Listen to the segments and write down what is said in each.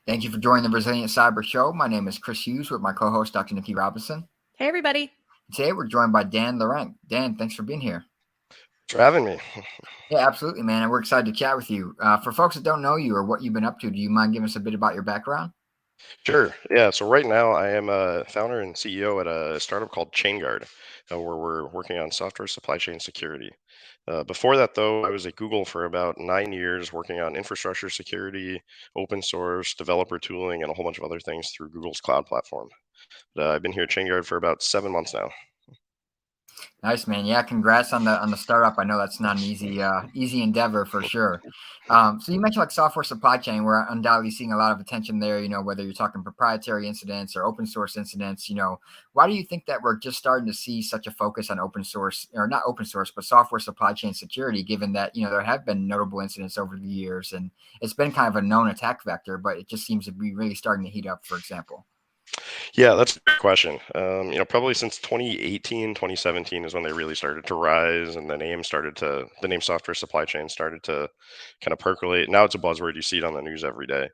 Thank you for joining the Resilient Cyber Show. My name is Chris Hughes with my co-host, Dr. Nikki Robinson. Hey, everybody. Today, we're joined by Dan Lorenc. Dan, thanks for being here. For having me. Yeah, absolutely, man. And we're excited to chat with you. For folks that don't know you or what you've been up to, do you mind giving us a bit about your background? Sure. Yeah. So right now I am a founder and CEO at a startup called ChainGuard, where we're working on software supply chain security. Before that, though, I was at Google for about 9 years working on infrastructure security, open source, developer tooling, and a whole bunch of other things through Google's cloud platform. I've been here at ChainGuard for about 7 months now. Nice, man. Yeah, congrats on the startup. I know that's not an easy endeavor for sure. So you mentioned like software supply chain. We're undoubtedly seeing a lot of attention there. Whether you're talking proprietary incidents or open source incidents. Why do you think that we're just starting to see such a focus on open source, or not open source, but software supply chain security? Given that there have been notable incidents over the years, and it's been kind of a known attack vector, but it just seems to be really starting to heat up. For example. Yeah, that's a good question. Probably since 2018, 2017 is when they really started to rise, and the name software supply chain started to kind of percolate. Now it's a buzzword. You see it on the news every day.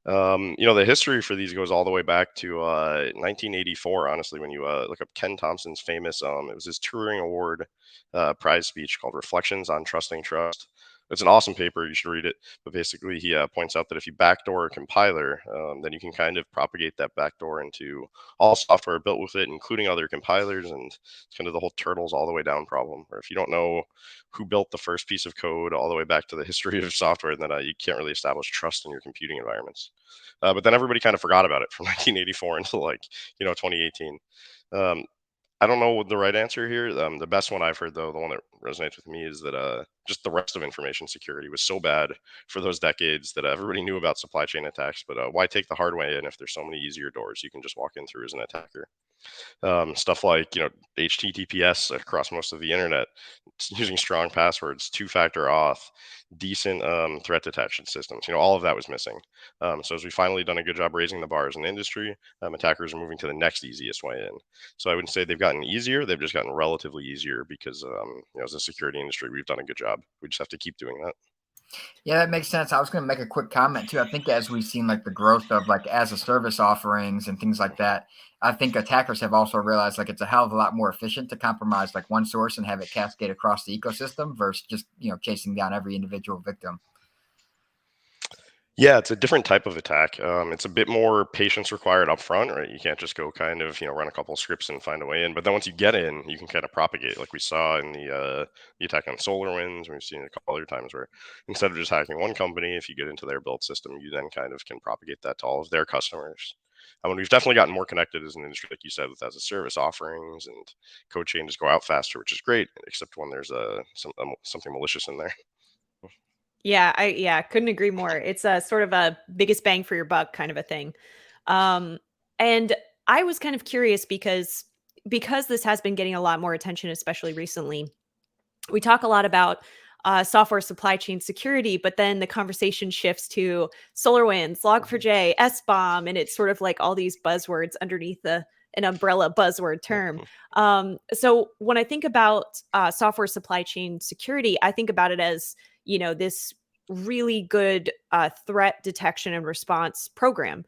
The history for these goes all the way back to 1984. Honestly, when you look up Ken Thompson's famous, it was his Turing Award prize speech called "Reflections on Trusting Trust." It's an awesome paper. You should read it. But basically, he points out that if you backdoor a compiler, then you can kind of propagate that backdoor into all software built with it, including other compilers, and it's kind of the whole turtles all the way down problem. Or if you don't know who built the first piece of code all the way back to the history of software, then you can't really establish trust in your computing environments. But then everybody kind of forgot about it from 1984 until 2018. Um, I don't know what the right answer here. The best one I've heard, though, the one that resonates with me, is that just the rest of information security was so bad for those decades that everybody knew about supply chain attacks. But why take the hard way in if there's so many easier doors you can just walk in through as an attacker? Stuff like HTTPS across most of the internet, using strong passwords, two-factor auth, decent threat detection systems. All of that was missing. So as we finally done a good job raising the bars in the industry, attackers are moving to the next easiest way in. So I wouldn't say they've gotten easier; they've just gotten relatively easier because as a security industry, we've done a good job. We just have to keep doing that. Yeah, that makes sense. I was going to make a quick comment too. I think as we've seen like the growth of like as a service offerings and things like that, I think attackers have also realized like it's a hell of a lot more efficient to compromise like one source and have it cascade across the ecosystem versus just chasing down every individual victim. Yeah, it's a different type of attack. It's a bit more patience required up front, right? You can't just go kind of, run a couple of scripts and find a way in. But then once you get in, you can kind of propagate, like we saw in the attack on SolarWinds. We've seen it a couple other times where instead of just hacking one company, if you get into their build system, you then kind of can propagate that to all of their customers. And we've definitely gotten more connected as an industry, like you said, with as a service offerings, and code changes go out faster, which is great, except when there's something malicious in there. Yeah, couldn't agree more. It's a sort of a biggest bang for your buck kind of a thing. And I was kind of curious because this has been getting a lot more attention, especially recently. We talk a lot about software supply chain security, but then the conversation shifts to SolarWinds, Log4j, SBOM, and it's sort of like all these buzzwords underneath an umbrella buzzword term. So when I think about software supply chain security, I think about it as this really good threat detection and response program.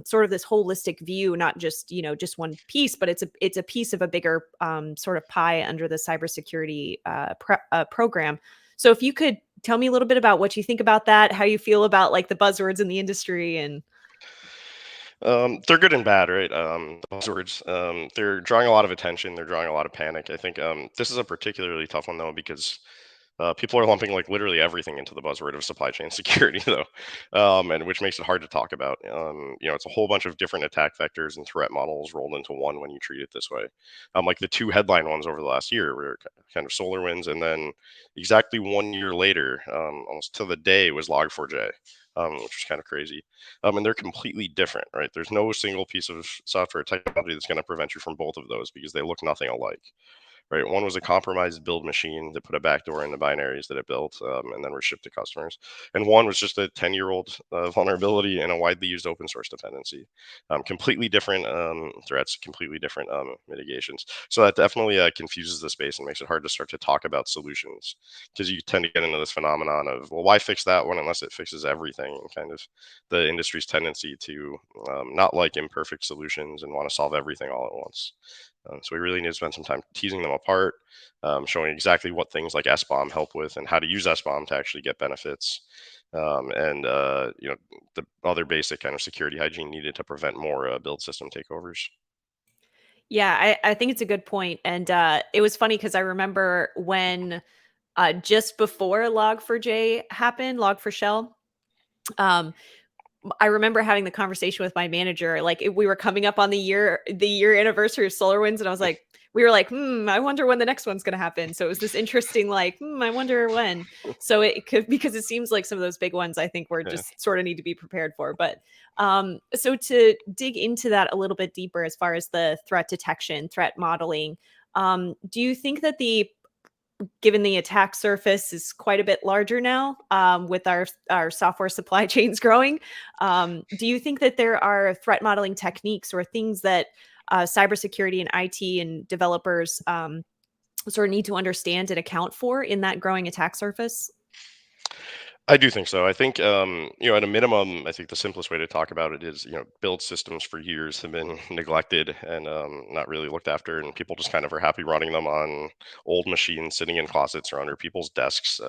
Sort of this holistic view, not just just one piece, but it's a piece of a bigger sort of pie under the cybersecurity program. So if you could tell me a little bit about what you think about that, how you feel about like the buzzwords in the industry, and they're good and bad, right? The buzzwords. They're drawing a lot of attention. They're drawing a lot of panic. I think this is a particularly tough one though because people are lumping like literally everything into the buzzword of supply chain security, though, and which makes it hard to talk about. It's a whole bunch of different attack vectors and threat models rolled into one when you treat it this way. Like the two headline ones over the last year were kind of SolarWinds, and then exactly 1 year later, almost to the day, was Log4j. Which is kind of crazy. And they're completely different, right? There's no single piece of software technology that's going to prevent you from both of those because they look nothing alike. right? One was a compromised build machine that put a backdoor in the binaries that it built, and then were shipped to customers. And one was just a 10-year-old vulnerability in a widely used open source dependency. Completely different threats, completely different mitigations. So that definitely confuses the space and makes it hard to start to talk about solutions, because you tend to get into this phenomenon of, well, why fix that one unless it fixes everything? And kind of the industry's tendency to not like imperfect solutions and want to solve everything all at once. So we really need to spend some time teasing them apart, showing exactly what things like SBOM help with and how to use SBOM to actually get benefits. And the other basic kind of security hygiene needed to prevent more build system takeovers. Yeah, I think it's a good point. And it was funny because I remember when just before Log4j happened, Log4Shell, um, I remember having the conversation with my manager, like, we were coming up on the year anniversary of SolarWinds, and I was like, we were like, I wonder when the next one's gonna happen. So it was this interesting, like, I wonder when. So it could, because it seems like some of those big ones, I think we're Yeah. just sort of need to be prepared for. But so to dig into that a little bit deeper, as far as the threat detection, threat modeling, do you think that given the attack surface is quite a bit larger now, with our software supply chains growing, do you think that there are threat modeling techniques or things that cybersecurity and IT and developers sort of need to understand and account for in that growing attack surface? I do think so. I think, at a minimum, I think the simplest way to talk about it is, build systems for years have been neglected and not really looked after, and people just kind of are happy running them on old machines sitting in closets or under people's desks,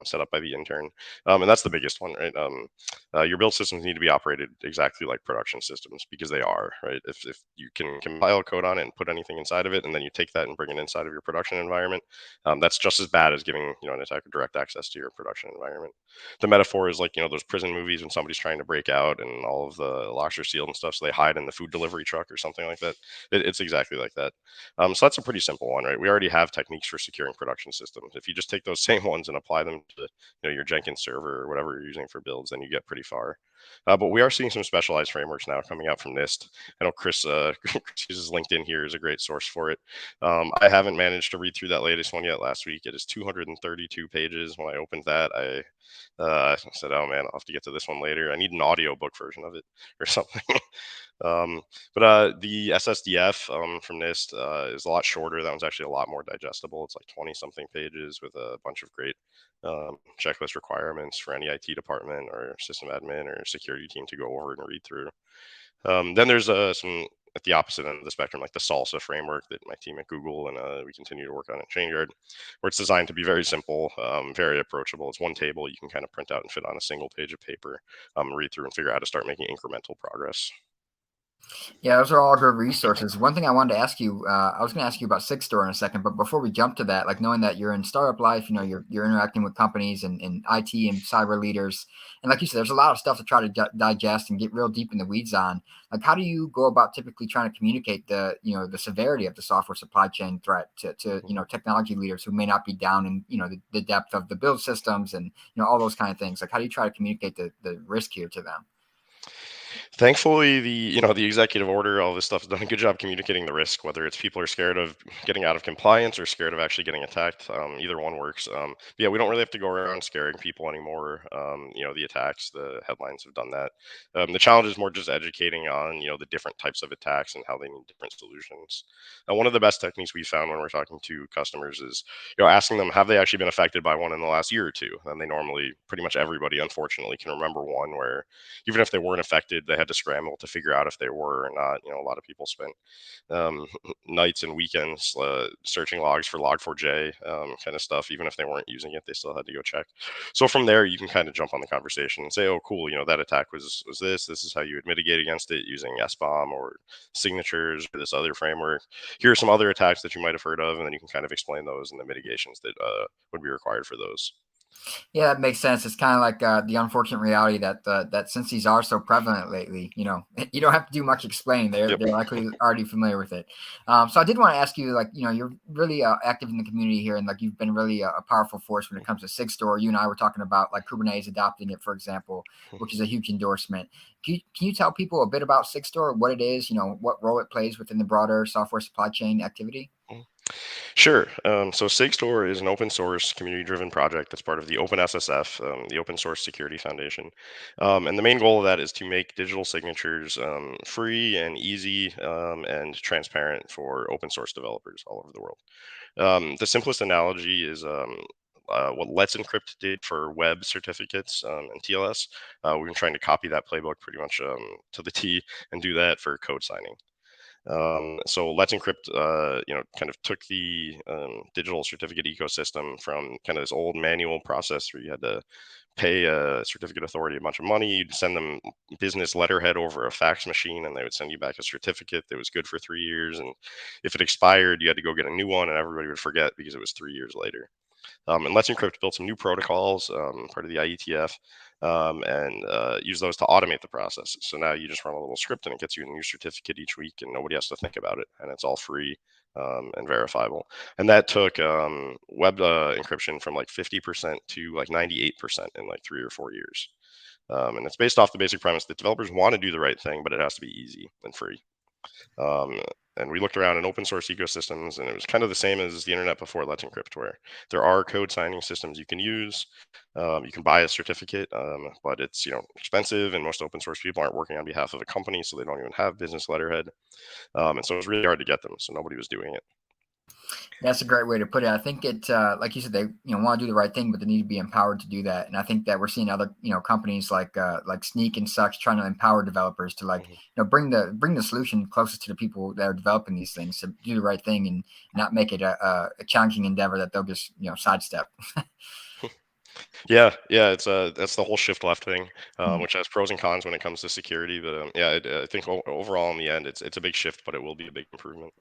set up by the intern. And that's the biggest one, right? Your build systems need to be operated exactly like production systems, because they are, right? If you can compile code on it and put anything inside of it, and then you take that and bring it inside of your production environment, that's just as bad as giving an attacker direct access to your production environment. The metaphor is like, those prison movies when somebody's trying to break out and all of the locks are sealed and stuff, so they hide in the food delivery truck or something like that. It's exactly like that. So that's a pretty simple one, right? We already have techniques for securing production systems. If you just take those same ones and apply them to your Jenkins server or whatever you're using for builds, then you get pretty far. But we are seeing some specialized frameworks now coming out from NIST. I know Chris, Chris uses LinkedIn here as a great source for it. I haven't managed to read through that latest one yet. Last week it is 232 pages. When I opened that, I said, "Oh man, I'll have to get to this one later. I need an audiobook version of it or something." But the SSDF from NIST is a lot shorter. That one's actually a lot more digestible. It's like 20 something pages with a bunch of great checklist requirements for any IT department or system admin or security team to go over and read through. Then there's some at the opposite end of the spectrum, like the Salsa framework that my team at Google and we continue to work on at ChainYard, where it's designed to be very simple, very approachable. It's one table you can kind of print out and fit on a single page of paper, read through and figure out how to start making incremental progress. Yeah, those are all good resources. One thing I wanted to ask you, I was going to ask you about Sigstore in a second, but before we jump to that, like knowing that you're in startup life, you're interacting with companies and IT and cyber leaders, and like you said, there's a lot of stuff to try to digest and get real deep in the weeds on. Like, how do you go about typically trying to communicate the severity of the software supply chain threat to technology leaders who may not be down in the depth of the build systems and all those kind of things? Like, how do you try to communicate the risk here to them? Thankfully, the executive order, all this stuff has done a good job communicating the risk, whether it's people are scared of getting out of compliance or scared of actually getting attacked. Either one works. Yeah, we don't really have to go around scaring people anymore. The attacks, the headlines have done that. The challenge is more just educating on the different types of attacks and how they need different solutions. One of the best techniques we found when we're talking to customers is asking them, have they actually been affected by one in the last year or two? And they normally, pretty much everybody, unfortunately, can remember one where even if they weren't affected, they had to scramble to figure out if they were or not. A lot of people spent um, nights and weekends searching logs for Log4j kind of stuff. Even if they weren't using it, they still had to go check. So from there, you can kind of jump on the conversation and say, "Oh, cool, that attack was this. This is how you would mitigate against it using SBOM or signatures or this other framework. Here are some other attacks that you might have heard of," and then you can kind of explain those and the mitigations that would be required for those. Yeah, that makes sense. It's kind of like the unfortunate reality that since these are so prevalent lately, you don't have to do much explaining. They're Yep. they're likely already familiar with it. So I did want to ask you, like, you're really active in the community here, and like you've been really a powerful force when it comes to Sigstore. You and I were talking about like Kubernetes adopting it, for example, which is a huge endorsement. Can you tell people a bit about Sigstore, what it is, what role it plays within the broader software supply chain activity? Sure. So Sigstore is an open source community-driven project that's part of the OpenSSF, the Open Source Security Foundation. And the main goal of that is to make digital signatures free and easy and transparent for open source developers all over the world. The simplest analogy is what Let's Encrypt did for web certificates and TLS. We've been trying to copy that playbook pretty much to the T and do that for code signing. So Let's Encrypt, kind of took the digital certificate ecosystem from kind of this old manual process where you had to pay a certificate authority a bunch of money. You'd send them business letterhead over a fax machine, and they would send you back a certificate that was good for 3 years. And if it expired, you had to go get a new one, and everybody would forget because it was 3 years later. And Let's Encrypt built some new protocols, part of the IETF, and use those to automate the process. So now you just run a little script and it gets you a new certificate each week, and nobody has to think about it, and it's all free and verifiable. And that took web encryption from like 50% to like 98% in like 3 or 4 years. And it's based off the basic premise that developers want to do the right thing, but it has to be easy and free. Um, and we looked around in open source ecosystems, and it was kind of the same as the internet before Let's Encrypt, where there are code signing systems you can use. You can buy a certificate, but it's expensive, and most open source people aren't working on behalf of a company, so they don't even have business letterhead. And so it was really hard to get them, so nobody was doing it. That's a great way to put it. I think it, like you said, they want to do the right thing, but they need to be empowered to do that. And I think that we're seeing other companies like Sneak and such trying to empower developers to bring the solution closest to the people that are developing these things to do the right thing and not make it a challenging endeavor that they'll just sidestep. Yeah, yeah, it's that's the whole shift left thing, which has pros and cons when it comes to security. But yeah, I think overall in the end, it's a big shift, but it will be a big improvement.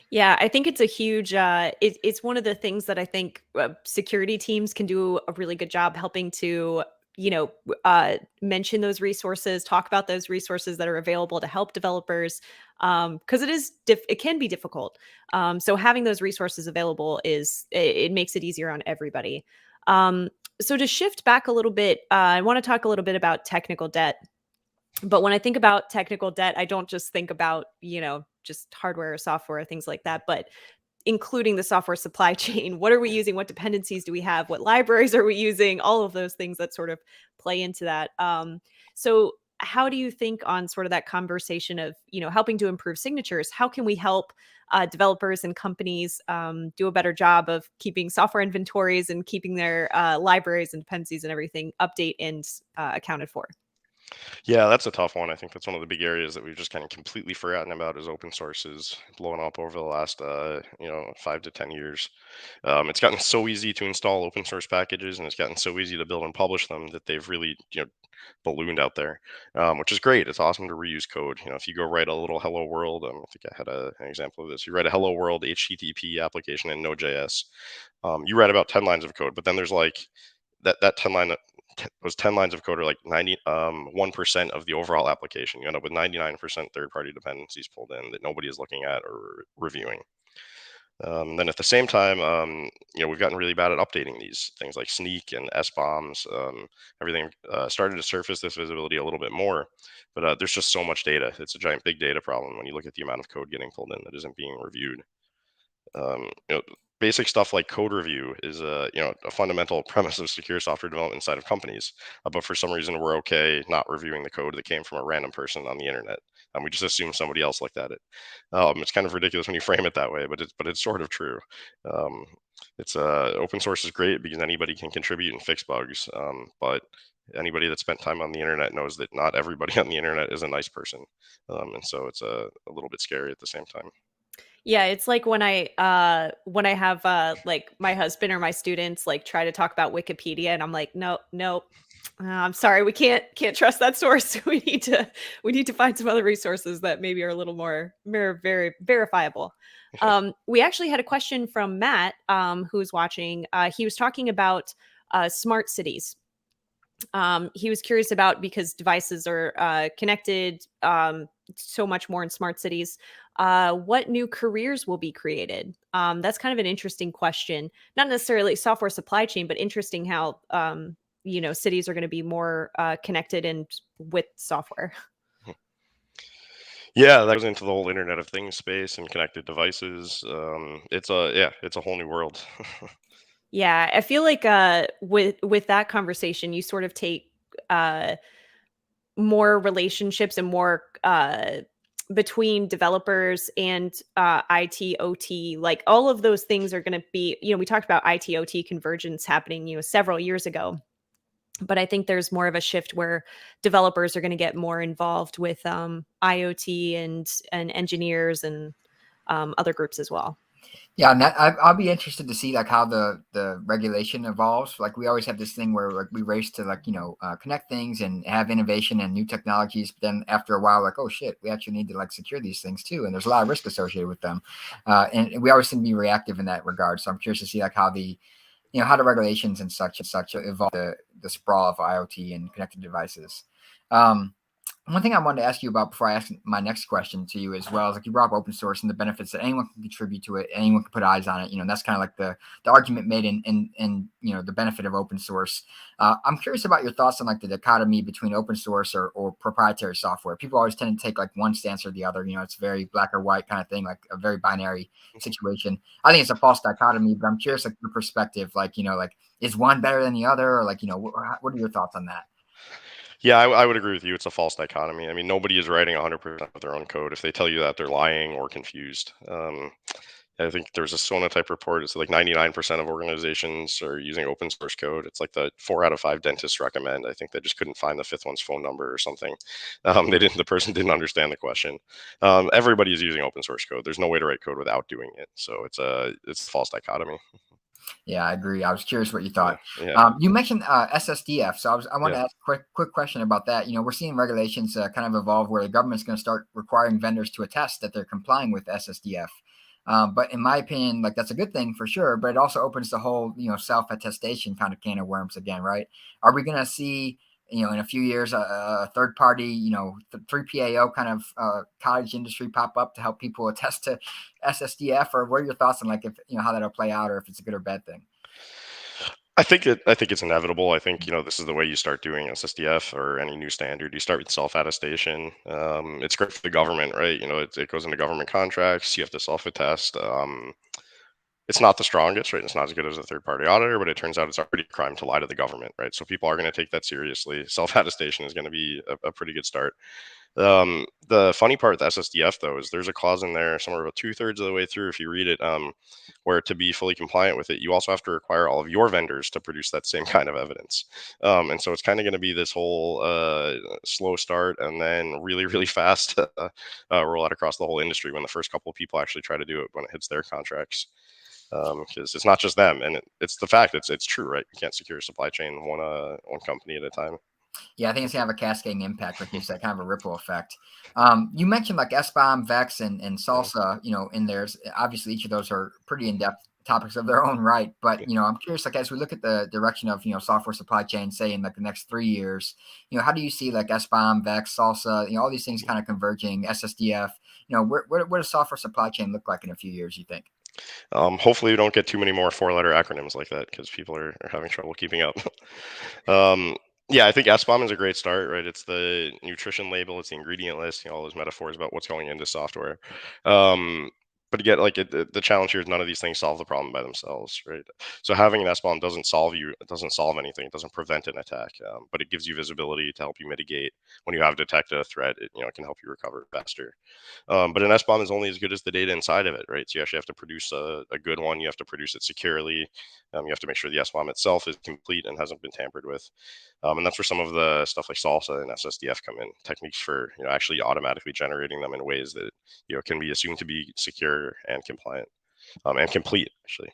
Yeah, I think it's a huge. It's one of the things that I think security teams can do a really good job helping to, mention those resources, talk about those resources that are available to help developers, because it can be difficult. So having those resources available it makes it easier on everybody. So to shift back a little bit, I want to talk a little bit about technical debt. But when I think about technical debt, I don't just think about, just hardware or software, things like that, but including the software supply chain. What are we using? What dependencies do we have? What libraries are we using? All of those things that sort of play into that. So how do you think on sort of that conversation of, helping to improve signatures? How can we help developers and companies do a better job of keeping software inventories and keeping their libraries and dependencies and everything update and accounted for? Yeah, that's a tough one. I think that's one of the big areas that we've just kind of completely forgotten about is open source is blowing up over the last 5 to 10 years. It's gotten so easy to install open source packages, and it's gotten so easy to build and publish them that they've really ballooned out there, which is great. It's awesome to reuse code. If you go write a little hello world, I think I had an example of this. You write a hello world HTTP application in Node.js. You write about 10 lines of code, but then there's like that 10 line those 10 lines of code are like 1% of the overall application. You end up with 99% third-party dependencies pulled in that nobody is looking at or reviewing. Then at the same time, we've gotten really bad at updating these things like Sneak and S-bombs. Everything started to surface this visibility a little bit more, but there's just so much data. It's a giant big data problem when you look at the amount of code getting pulled in that isn't being reviewed. um, you know, Basic stuff like code review is a fundamental premise of secure software development inside of companies. But for some reason, we're okay not reviewing the code that came from a random person on the internet. We just assume somebody else looked at it. It's kind of ridiculous when you frame it that way, but it's sort of true. Um, it's Open source is great because anybody can contribute and fix bugs. But anybody that spent time on the internet knows that not everybody on the internet is a nice person, and so it's a little bit scary at the same time. Yeah, it's like when I have like my husband or my students like try to talk about Wikipedia and I'm like, no, no, I'm sorry, we can't trust that source. We need to find some other resources that maybe are a little more very verifiable. We actually had a question from Matt, who's watching. He was talking about smart cities. He was curious about because devices are connected so much more in smart cities. What new careers will be created? That's kind of an interesting question. Not necessarily software supply chain, but interesting how cities are going to be more connected and with software. Yeah, that goes into the whole Internet of Things space and connected devices. It's a whole new world. Yeah, I feel like with that conversation, you sort of take uh more relationships and more between developers and IT OT, like all of those things are going to be, we talked about IT OT convergence happening, several years ago, but I think there's more of a shift where developers are going to get more involved with IoT and engineers and other groups as well. Yeah, and I'll be interested to see like how the regulation evolves. Like we always have this thing where like we race to like connect things and have innovation and new technologies. But then after a while, like oh shit, we actually need to like secure these things too, and there's a lot of risk associated with them. And we always seem to be reactive in that regard. So I'm curious to see like how the how the regulations and such evolve the sprawl of IoT and connected devices. Um, One thing I wanted to ask you about before I ask my next question to you as well is like you brought up open source and the benefits that anyone can contribute to it, anyone can put eyes on it. And that's kind of like the argument made in the benefit of open source. I'm curious about your thoughts on like the dichotomy between open source or proprietary software. People always tend to take like one stance or the other. It's very black or white kind of thing, like a very binary situation. I think it's a false dichotomy, but I'm curious like your perspective, like is one better than the other, or like what are your thoughts on that? Yeah, I would agree with you. It's a false dichotomy. I mean, nobody is writing 100% of their own code. If they tell you that, they're lying or confused. I think there's a Sona type report. It's like 99% of organizations are using open source code. It's like the 4 out of 5 dentists recommend. I think they just couldn't find the fifth one's phone number or something. The person didn't understand the question. Everybody is using open source code. There's no way to write code without doing it. So it's a false dichotomy. Yeah, I agree. I was curious what you Yeah, thought. yeah, You mentioned SSDF, so I want yeah. to ask a quick question about that. We're seeing regulations kind of evolve where the government's going to start requiring vendors to attest that they're complying with SSDF. But in my opinion, like that's a good thing for sure. But it also opens the whole self attestation kind of can of worms again, right? Are we going to see in a few years a third party 3PAO kind of cottage industry pop up to help people attest to SSDF, or what are your thoughts on like if how that'll play out, or if it's a good or bad thing? I think it's inevitable. I think this is the way you start doing SSDF or any new standard. You start with self attestation. It's great for the government, right? It goes into government contracts. You have to self attest. It's not the strongest, right? It's not as good as a third party auditor, but it turns out it's already a crime to lie to the government, right? So people are going to take that seriously. Self attestation is going to be a pretty good start. The funny part with SSDF though is there's a clause in there somewhere about 2/3 of the way through, if you read it, where to be fully compliant with it, you also have to require all of your vendors to produce that same kind of evidence. And so it's kind of going to be this whole slow start and then really, really fast roll out across the whole industry when the first couple of people actually try to do it when it hits their contracts. Because it's not just them, and it's the fact it's true, right? You can't secure a supply chain one company at a time. Yeah, I think it's gonna have a cascading impact, like you said, kind of a ripple effect. You mentioned like SBOM, Vex, and Yeah. Salsa, in theirs. Obviously, each of those are pretty in-depth topics of their own right. But I'm curious, like as we look at the direction of software supply chain, say in like the next 3 years, how do you see like SBOM, Vex, Salsa, all these things kind of converging, SSDF? Where does software supply chain look like in a few years? You think? Hopefully, we don't get too many more four-letter acronyms like that because people are having trouble keeping up. um, yeah, I think SBOM is a great start, right? It's the nutrition label, it's the ingredient list, all those metaphors about what's going into software. Um, but again, like the challenge here is none of these things solve the problem by themselves, right? So having an SBOM it doesn't solve anything, it doesn't prevent an attack, but it gives you visibility to help you mitigate when you have detected a threat. It can help you recover faster. But an SBOM is only as good as the data inside of it, right? So you actually have to produce a good one. You have to produce it securely. You have to make sure the SBOM itself is complete and hasn't been tampered with. And that's where some of the stuff like Salsa and SSDF come in. Techniques for actually automatically generating them in ways that can be assumed to be secure and compliant and complete actually.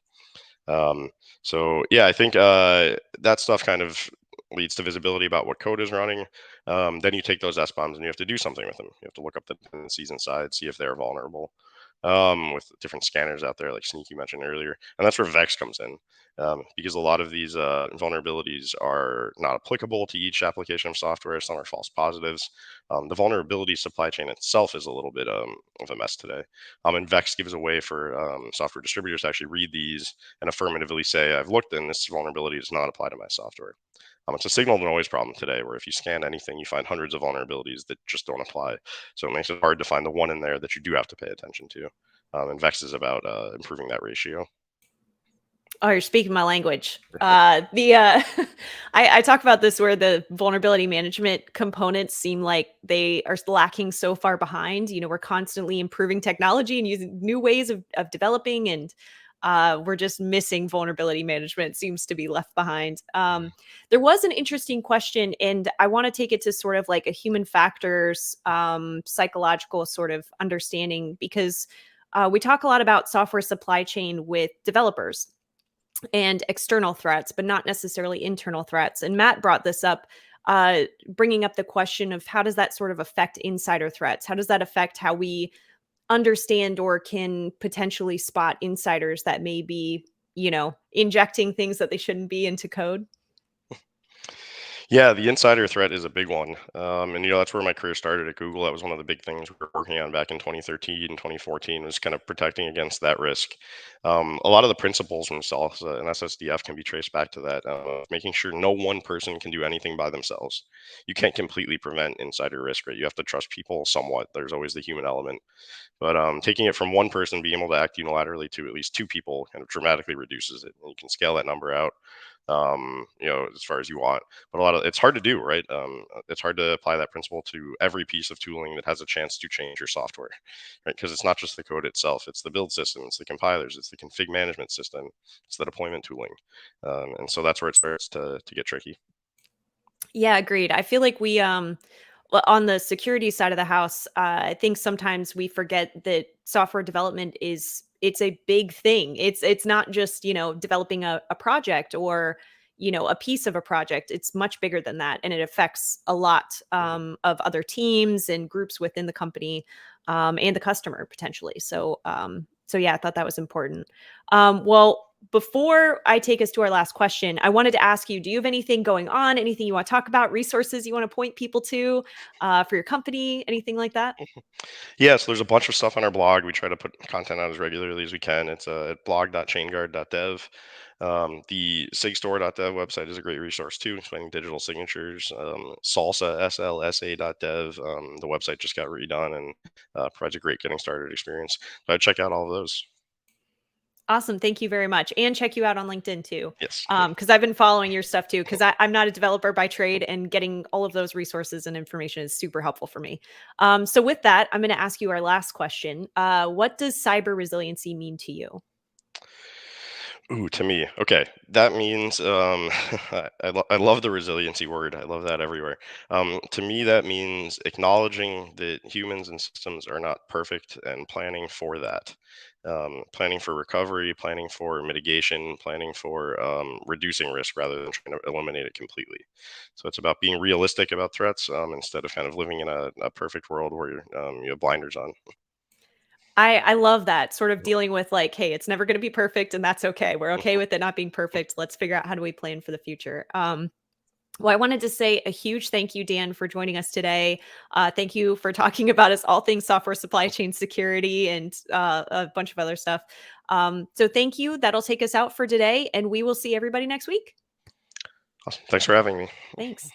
Um, so yeah, I think that stuff kind of leads to visibility about what code is running. Then you take those SBOMs and you have to do something with them. You have to look up the dependencies inside, see if they're vulnerable. With different scanners out there, like Sneak you mentioned earlier, and that's where Vex comes in, because a lot of these vulnerabilities are not applicable to each application of software. Some are false positives. The vulnerability supply chain itself is a little bit of a mess today. And Vex gives a way for software distributors to actually read these and affirmatively say, I've looked and this vulnerability does not apply to my software. It's a signal to noise problem today, where if you scan anything, you find hundreds of vulnerabilities that just don't apply. So it makes it hard to find the one in there that you do have to pay attention to. And Vex is about improving that ratio. Oh, you're speaking my language. I talk about this where the vulnerability management components seem like they are lacking so far behind. We're constantly improving technology and using new ways of developing, and we're just missing vulnerability management. It seems to be left behind. There was an interesting question, and I want to take it to sort of like a human factors, psychological sort of understanding, because we talk a lot about software supply chain with developers and external threats, but not necessarily internal threats. And Matt brought this up, bringing up the question of how does that sort of affect insider threats? How does that affect how we understand or can potentially spot insiders that may be, injecting things that they shouldn't be into code? Yeah, the insider threat is a big one. And that's where my career started at Google. That was one of the big things we were working on back in 2013 and 2014, was kind of protecting against that risk. A lot of the principles from SALSA and SSDF can be traced back to that, making sure no one person can do anything by themselves. You can't completely prevent insider risk, right? You have to trust people somewhat. There's always the human element. But taking it from one person being able to act unilaterally to at least two people kind of dramatically reduces it. And you can scale that number out, as far as you want. But it's hard to do, right? It's hard to apply that principle to every piece of tooling that has a chance to change your software, right? Because it's not just the code itself; it's the build system, it's the compilers, it's the config management system, it's the deployment tooling, and so that's where it starts to get tricky. Yeah, agreed. I feel like well, on the security side of the house, I think sometimes we forget that software development it's a big thing. It's not just, developing a project or, a piece of a project. It's much bigger than that. And it affects a lot of other teams and groups within the company, and the customer potentially. So yeah, I thought that was important. Well, before I take us to our last question, I wanted to ask you, do you have anything going on? Anything you want to talk about? Resources you want to point people to for your company? Anything like that? Yeah, so there's a bunch of stuff on our blog. We try to put content out as regularly as we can. It's at blog.chainguard.dev. The sigstore.dev website is a great resource too, explaining digital signatures. Salsa, slsa.dev. The website just got redone and provides a great getting started experience. So I'd check out all of those. Awesome. Thank you very much. And check you out on LinkedIn too. Yes. Because I've been following your stuff too, because I'm not a developer by trade, and getting all of those resources and information is super helpful for me. So with that, I'm going to ask you our last question. What does cyber resiliency mean to you? Ooh, to me, okay, that means I love the resiliency word. I love that everywhere. To me, that means acknowledging that humans and systems are not perfect and planning for that, planning for recovery, planning for mitigation, planning for reducing risk rather than trying to eliminate it completely. So it's about being realistic about threats, instead of kind of living in a perfect world where you have blinders on. I love that sort of dealing with like, hey, it's never going to be perfect, and that's okay. We're okay with it not being perfect. Let's figure out how do we plan for the future. Well, I wanted to say a huge thank you, Dan, for joining us today. Thank you for talking about us all things software supply chain security and a bunch of other stuff. So thank you. That'll take us out for today, and we will see everybody next week. Awesome. Thanks for having me. Thanks.